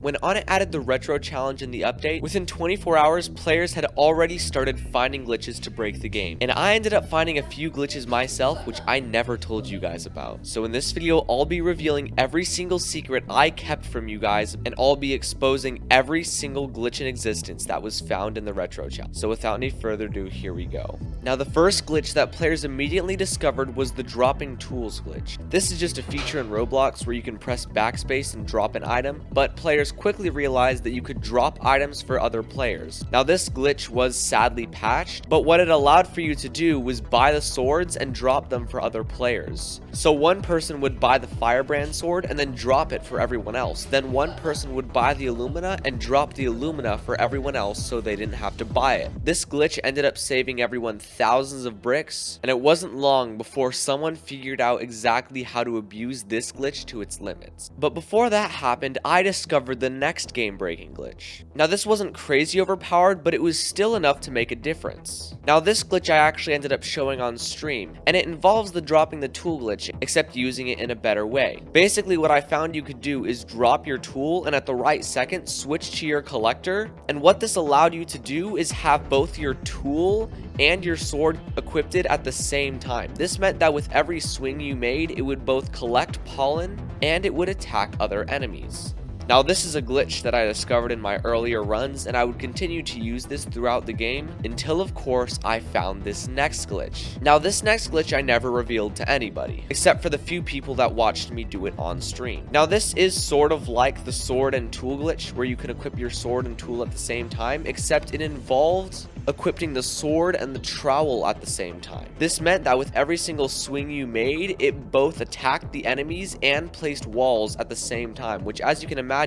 When Onnit added the retro challenge in the update, within 24 hours, players had already started finding glitches to break the game. And I ended up finding a few glitches myself, which I never told you guys about. So in this video, I'll be revealing every single secret I kept from you guys, and I'll be exposing every single glitch in existence that was found in the retro challenge. So without any further ado, here we go. Now the first glitch that players immediately discovered was the dropping tools glitch. This is just a feature in Roblox where you can press backspace and drop an item, but players quickly realized that you could drop items for other players. Now this glitch was sadly patched, but what it allowed for you to do was buy the swords and drop them for other players. So one person would buy the firebrand sword and then drop it for everyone else. Then one person would buy the Illumina and drop the Illumina for everyone else so they didn't have to buy it. This glitch ended up saving everyone thousands of bricks, and it wasn't long before someone figured out exactly how to abuse this glitch to its limits. But before that happened, I discovered the next game-breaking glitch. Now this wasn't crazy overpowered, but it was still enough to make a difference. Now this glitch I actually ended up showing on stream, and it involves the dropping the tool glitch, except using it in a better way. Basically what I found you could do is drop your tool and at the right second switch to your collector, and what this allowed you to do is have both your tool and your sword equipped at the same time. This meant that with every swing you made, it would both collect pollen and it would attack other enemies. Now this is a glitch that I discovered in my earlier runs, and I would continue to use this throughout the game until of course I found this next glitch. Now this next glitch I never revealed to anybody, except for the few people that watched me do it on stream. Now this is sort of like the sword and tool glitch where you can equip your sword and tool at the same time, except it involved equipping the sword and the trowel at the same time. This meant that with every single swing you made, it both attacked the enemies and placed walls at the same time, which as you can imagine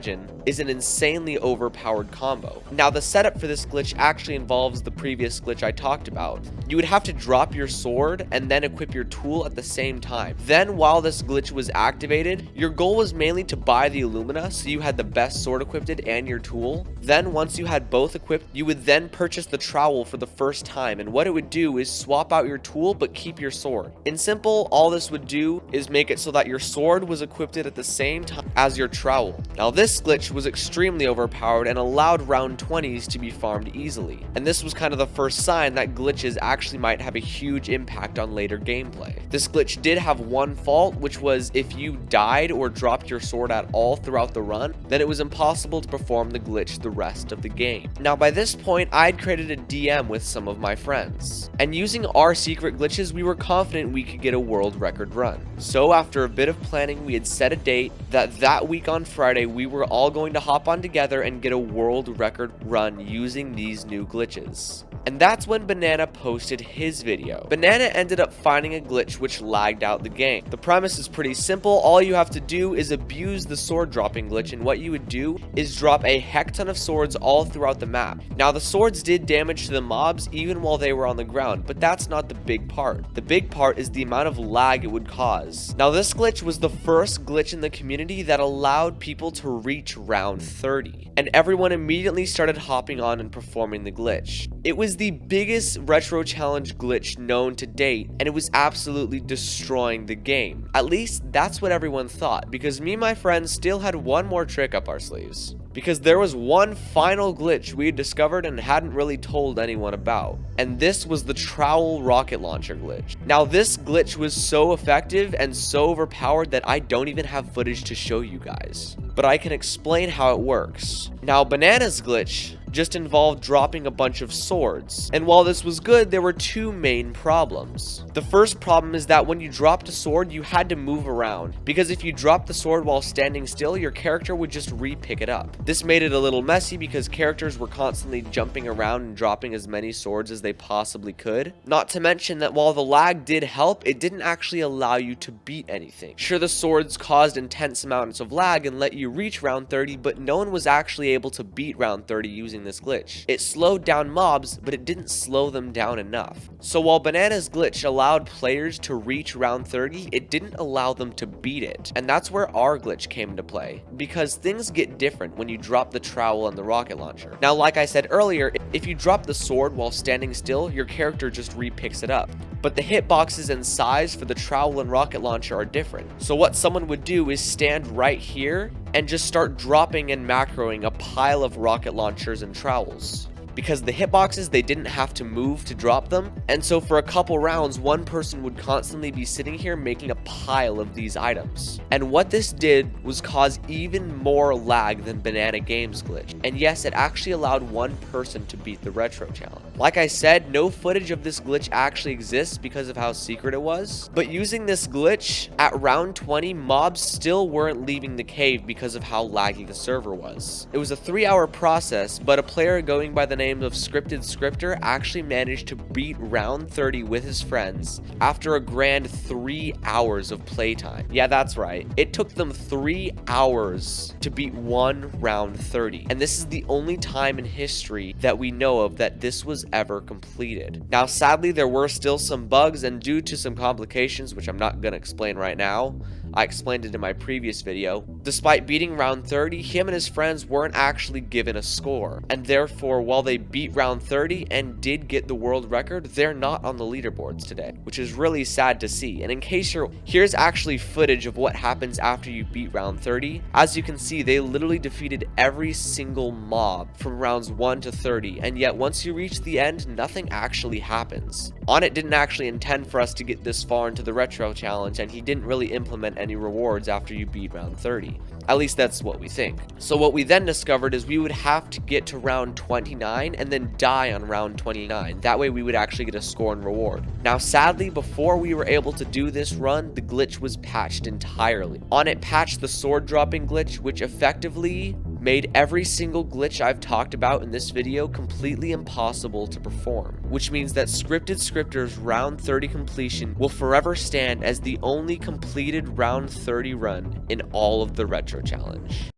is an insanely overpowered combo. Now the setup for this glitch actually involves the previous glitch I talked about. You would have to drop your sword and then equip your tool at the same time. Then while this glitch was activated, your goal was mainly to buy the Illumina so you had the best sword equipped and your tool. Then once you had both equipped, you would then purchase the trowel for the first time, and what it would do is swap out your tool but keep your sword. In simple, all this would do is make it so that your sword was equipped at the same time as your trowel. Now this glitch was extremely overpowered and allowed round 20s to be farmed easily, and this was kind of the first sign that glitches actually might have a huge impact on later gameplay. This glitch did have one fault, which was if you died or dropped your sword at all throughout the run, then it was impossible to perform the glitch the rest of the game. Now by this point, I'd created a DM with some of my friends, and using our secret glitches, we were confident we could get a world record run. So after a bit of planning, we had set a date that week on Friday we were all going to hop on together and get a world record run using these new glitches. And that's when Banana posted his video. Banana ended up finding a glitch which lagged out the game. The premise is pretty simple. All you have to do is abuse the sword dropping glitch, and what you would do is drop a heck ton of swords all throughout the map. Now the swords did damage to the mobs even while they were on the ground, but that's not the big part. The big part is the amount of lag it would cause. Now this glitch was the first glitch in the community that allowed people to reach round 30, and everyone immediately started hopping on and performing the glitch. It was the biggest retro challenge glitch known to date, and it was absolutely destroying the game. At least that's what everyone thought, because me and my friends still had one more trick up our sleeves. Because there was one final glitch we had discovered and hadn't really told anyone about, and this was the trowel rocket launcher glitch. Now this glitch was so effective and so overpowered that I don't even have footage to show you guys, but I can explain how it works. Now Banana's glitch just involved dropping a bunch of swords, and while this was good, there were two main problems. The first problem is that when you dropped a sword, you had to move around, because if you dropped the sword while standing still, your character would just re-pick it up. This made it a little messy because characters were constantly jumping around and dropping as many swords as they possibly could. Not to mention that while the lag did help, it didn't actually allow you to beat anything. Sure, the swords caused intense amounts of lag and let you reach round 30, but no one was actually able to beat round 30 using this glitch. It slowed down mobs, but it didn't slow them down enough. So while Banana's glitch allowed players to reach round 30, it didn't allow them to beat it. And that's where our glitch came into play, because things get different when you drop the trowel and the rocket launcher. Now, like I said earlier, if you drop the sword while standing still, your character just re-picks it up. But the hitboxes and size for the trowel and rocket launcher are different. So what someone would do is stand right here and just start dropping and macroing a pile of rocket launchers and trowels. Because the hitboxes, they didn't have to move to drop them, and so for a couple rounds, one person would constantly be sitting here making a pile of these items. And what this did was cause even more lag than Banana Games glitch, and yes, it actually allowed one person to beat the retro challenge. Like I said, no footage of this glitch actually exists because of how secret it was, but using this glitch, at round 20, mobs still weren't leaving the cave because of how laggy the server was. It was a 3-hour process, but a player going by the name of Scripted Scripter actually managed to beat round 30 with his friends after a grand 3 hours of playtime. Yeah, that's right. It took them 3 hours to beat one round 30. And this is the only time in history that we know of that this was ever completed. Now, sadly, there were still some bugs, and due to some complications, which I'm not going to explain right now, I explained it in my previous video. Despite beating round 30, him and his friends weren't actually given a score, and therefore, while they beat round 30 and did get the world record, they're not on the leaderboards today, which is really sad to see. And in case here's actually footage of what happens after you beat round 30. As you can see, they literally defeated every single mob from rounds 1 to 30, and yet once you reach the end, nothing actually happens. Onnit didn't actually intend for us to get this far into the retro challenge, and he didn't really implement any rewards after you beat round 30. At least that's what we think. So what we then discovered is we would have to get to round 29 and then die on round 29. That way we would actually get a score and reward. Now sadly, before we were able to do this run, the glitch was patched entirely. Onnit patched the sword dropping glitch, which effectively made every single glitch I've talked about in this video completely impossible to perform, which means that Scripted Scripter's round 30 completion will forever stand as the only completed round 30 run in all of the retro challenge.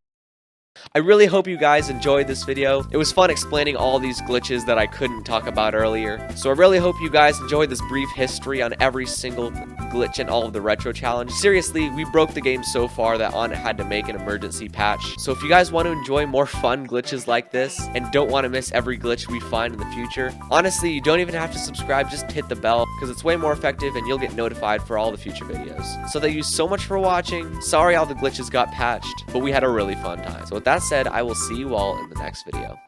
I really hope you guys enjoyed this video. It was fun explaining all these glitches that I couldn't talk about earlier. So I really hope you guys enjoyed this brief history on every single glitch in all of the retro challenge. Seriously, we broke the game so far that Onnit had to make an emergency patch. So if you guys want to enjoy more fun glitches like this and don't want to miss every glitch we find in the future, honestly, you don't even have to subscribe, just hit the bell because it's way more effective and you'll get notified for all the future videos. So thank you so much for watching. Sorry all the glitches got patched, but we had a really fun time. So with that said, I will see you all in the next video.